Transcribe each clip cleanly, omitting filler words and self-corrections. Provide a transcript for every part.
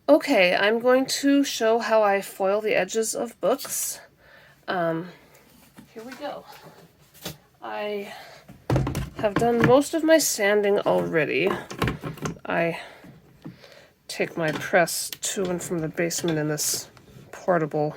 Okay, I'm going to show how I foil the edges of books. Here we go. I have done most of my sanding already. I take my press to and from the basement in this portable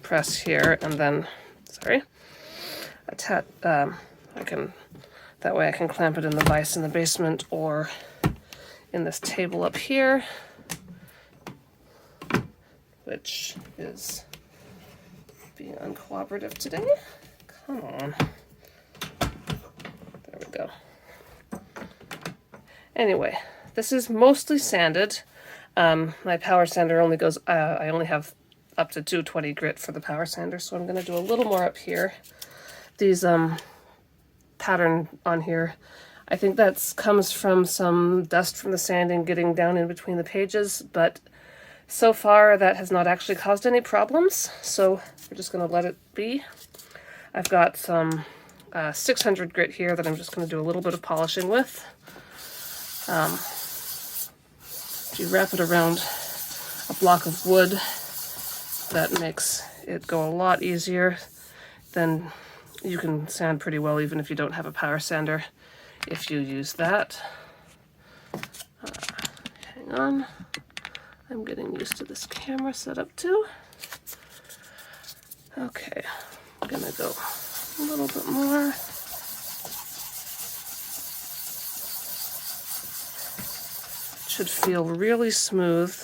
press here, and then, that way I can clamp it in the vise in the basement or in this table up here, which is being uncooperative today. Come on. There we go. Anyway, this is mostly sanded. My power sander only goes, I only have up to 220 grit for the power sander, so I'm going to do a little more up here. These pattern on here, I think that comes from some dust from the sanding getting down in between the pages, but so far that has not actually caused any problems, so we're just going to let it be. I've got some 600 grit here that I'm just going to do a little bit of polishing with. If you wrap it around a block of wood, that makes it go a lot easier. Then you can sand pretty well even if you don't have a power sander if you use that. Hang on. I'm getting used to this camera setup too. Okay, I'm gonna go a little bit more. Should feel really smooth.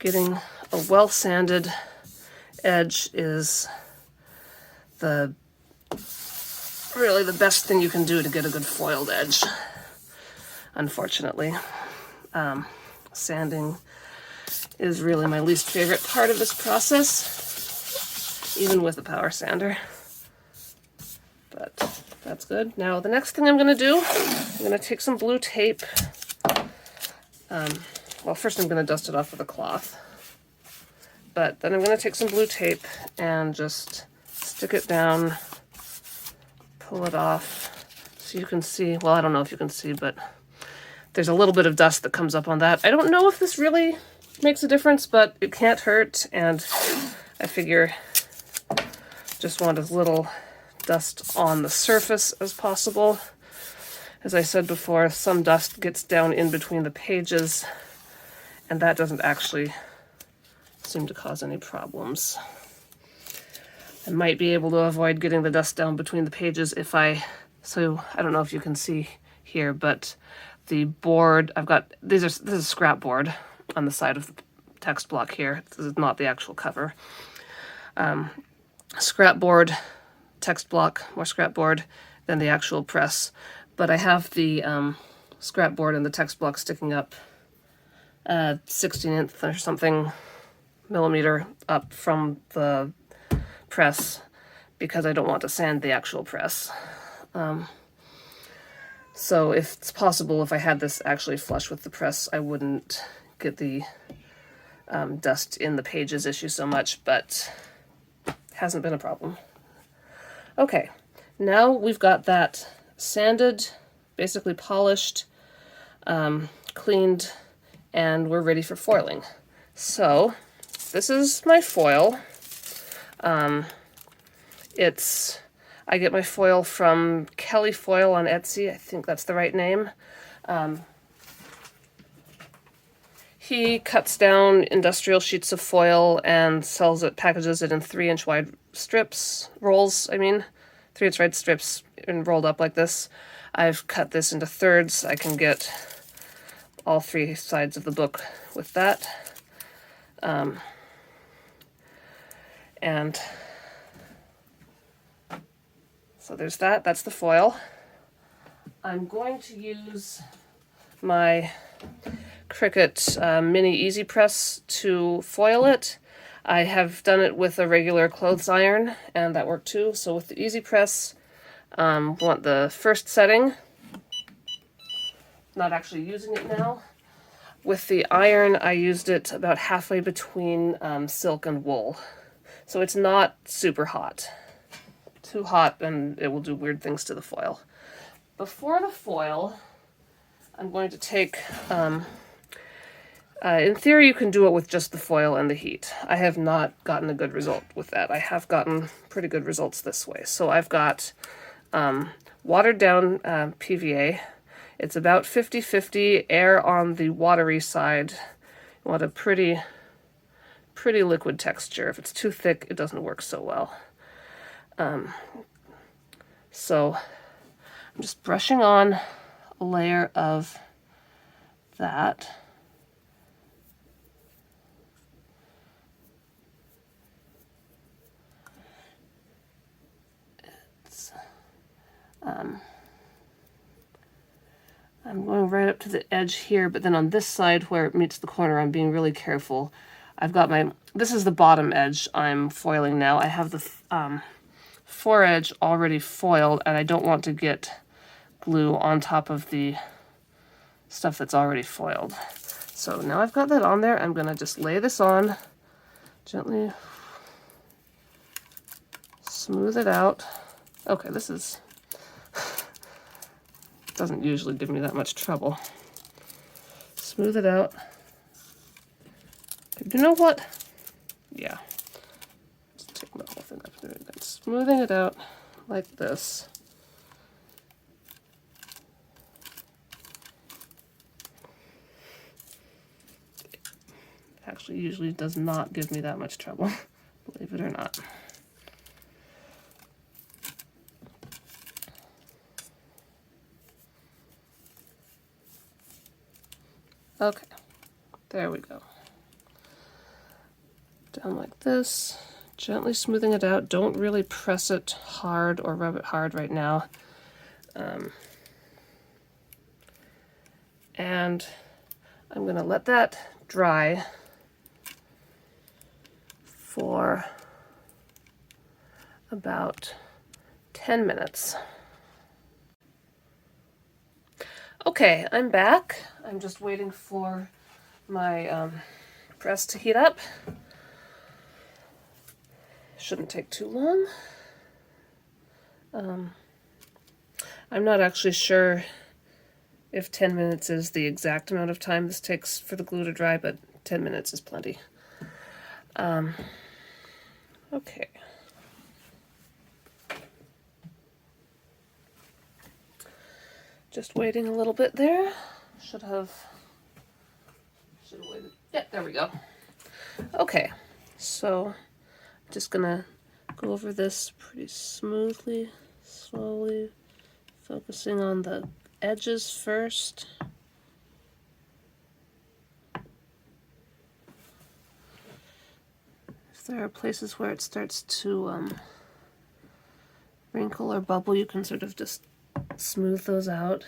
Getting a well sanded edge is really the best thing you can do to get a good foiled edge, unfortunately. Sanding is really my least favorite part of this process, even with a power sander. But that's good. Now the next thing I'm going to do, I'm going to take some blue tape. Well, first I'm going to dust it off with a cloth. But then I'm going to take some blue tape and just stick it down, pull it off so you can see. Well, I don't know if you can see, but there's a little bit of dust that comes up on that. I don't know if this really makes a difference, but it can't hurt, and I figure just want as little dust on the surface as possible. As I said before, some dust gets down in between the pages, and that doesn't actually seem to cause any problems. I might be able to avoid getting the dust down between the pages if I don't know if you can see here, but the board, this is scrap board on the side of the text block here. This is not the actual cover. Scrap board, text block, more scrap board than the actual press. But I have the scrap board and the text block sticking up 16th or something millimeter up from the press because I don't want to sand the actual press. So if it's possible, if I had this actually flush with the press, I wouldn't get the dust in the pages issue so much, but it hasn't been a problem. Okay, now we've got that sanded, basically polished, cleaned, and we're ready for foiling. So this is my foil. I get my foil from KellyFoil on Etsy. I think that's the right name. He cuts down industrial sheets of foil and packages it in 3-inch wide rolls, 3-inch wide strips and rolled up like this. I've cut this into thirds. I can get all 3 sides of the book with that. And so there's that. That's the foil. I'm going to use my Cricut Mini Easy Press to foil it. I have done it with a regular clothes iron, and that worked too. So with the Easy Press, want the first setting. Not actually using it now. With the iron, I used it about halfway between silk and wool. So it's not super hot. Too hot and it will do weird things to the foil. Before the foil, I'm going to take, in theory you can do it with just the foil and the heat. I have not gotten a good result with that. I have gotten pretty good results this way. So I've got watered down PVA. It's about 50-50, air on the watery side. You want a pretty liquid texture. If it's too thick, it doesn't work so well. So I'm just brushing on a layer of that. I'm going right up to the edge here, but then on this side where it meets the corner, I'm being really careful. I've got this is the bottom edge I'm foiling now. I have the foredge already foiled, and I don't want to get glue on top of the stuff that's already foiled. So now I've got that on there, I'm gonna just lay this on, gently smooth it out. Okay, this is, doesn't usually give me that much trouble. Smooth it out. You know what? Yeah. Just take the whole thing up there and smoothing it out like this. Actually, usually does not give me that much trouble, believe it or not. Okay, there we go. Down like this, gently smoothing it out. Don't really press it hard or rub it hard right now. And I'm gonna let that dry for about 10 minutes. Okay, I'm back. I'm just waiting for my press to heat up. Shouldn't take too long. I'm not actually sure if 10 minutes is the exact amount of time this takes for the glue to dry, but 10 minutes is plenty. Okay. Just waiting a little bit there. Should have waited. Yeah, there we go. Okay, so I'm just gonna go over this pretty smoothly, slowly, focusing on the edges first. If there are places where it starts to wrinkle or bubble, you can sort of just smooth those out.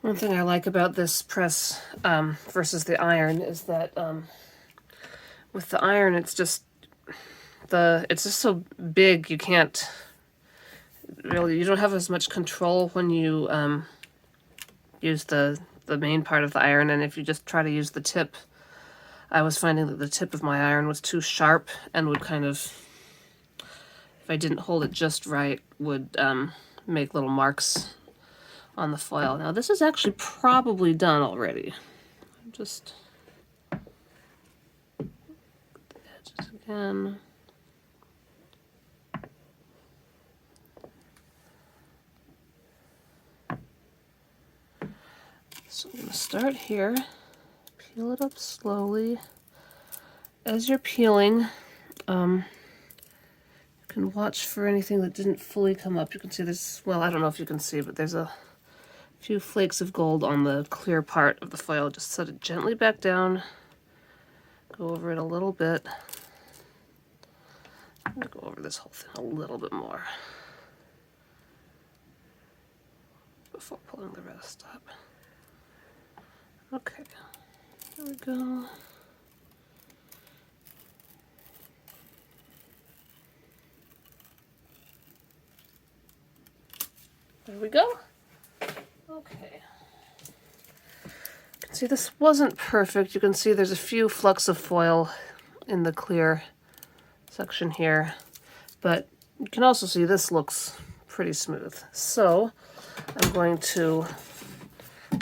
One thing I like about this press versus the iron is that with the iron it's just so big you can't really, you don't have as much control when you use the main part of the iron, and if you just try to use the tip, I was finding that the tip of my iron was too sharp and would kind of, if I didn't hold it just right, would make little marks on the foil. Now this is actually probably done already. Just the edges again. So I'm going to start here, peel it up slowly. As you're peeling, you can watch for anything that didn't fully come up. You can see this, well, I don't know if you can see, but there's a few flakes of gold on the clear part of the foil. Just set it gently back down, go over it a little bit. I'm going to go over this whole thing a little bit more before pulling the rest up. Okay. we go. There we go. Okay. You can see this wasn't perfect. You can see there's a few flecks of foil in the clear section here, but you can also see this looks pretty smooth. So I'm going to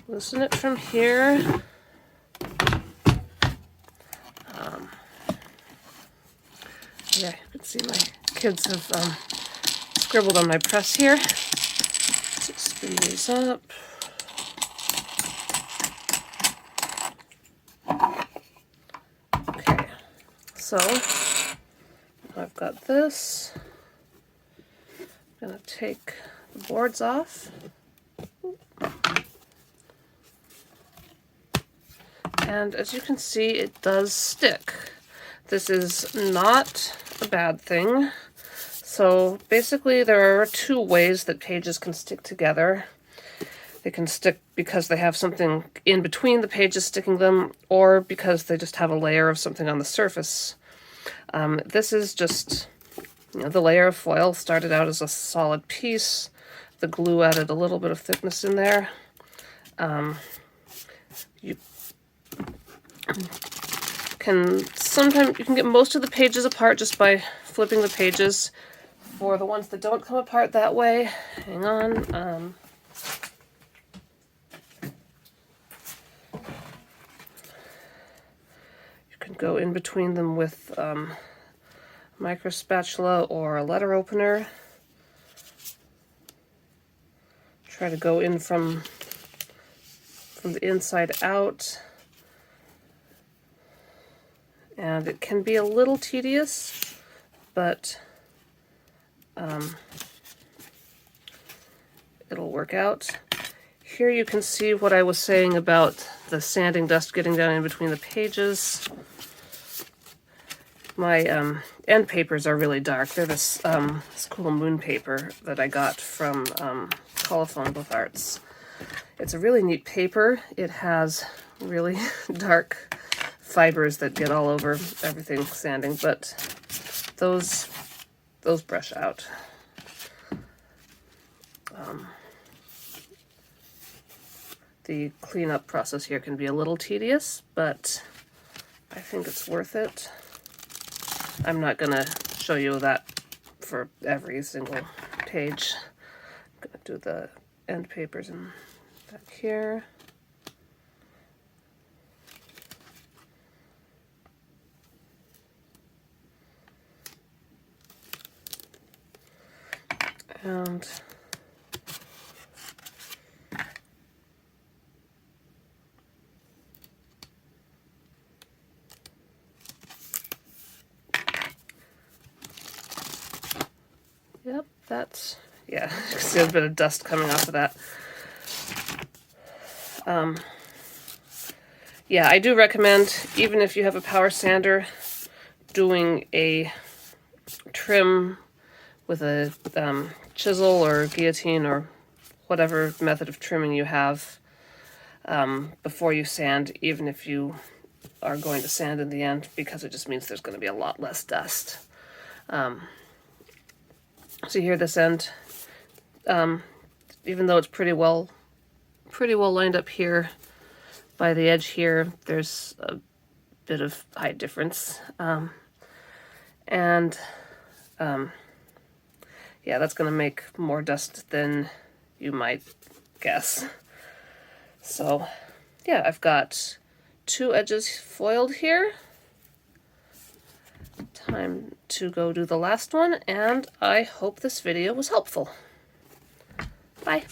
loosen it from here. Yeah, you can see my kids have scribbled on my press here. Let's spin these up. Okay, so I've got this. I'm going to take the boards off. And as you can see, it does stick. This is not a bad thing. So basically there are two ways that pages can stick together. They can stick because they have something in between the pages sticking them, or because they just have a layer of something on the surface. This is just, you know, the layer of foil started out as a solid piece. The glue added a little bit of thickness in there. You can get most of the pages apart just by flipping the pages. For the ones that don't come apart that way, hang on. You can go in between them with micro spatula or a letter opener. Try to go in from the inside out. And it can be a little tedious, but it'll work out. Here you can see what I was saying about the sanding dust getting down in between the pages. My end papers are really dark. They're this cool moon paper that I got from KellyFoil Book Arts. It's a really neat paper. It has really dark fibers that get all over everything sanding, but those brush out. The cleanup process here can be a little tedious, but I think it's worth it. I'm not gonna show you that for every single page. I'm gonna do the end papers in back here. And yep, that's, yeah, you can see a bit of dust coming off of that. Yeah, I do recommend, even if you have a power sander, doing a trim with a chisel or guillotine or whatever method of trimming you have before you sand, even if you are going to sand in the end, because it just means there's going to be a lot less dust. So here, this end, even though it's pretty well lined up here by the edge here, there's a bit of height difference. Yeah, that's going to make more dust than you might guess. So, yeah, I've got 2 edges foiled here. Time to go do the last one, and I hope this video was helpful. Bye.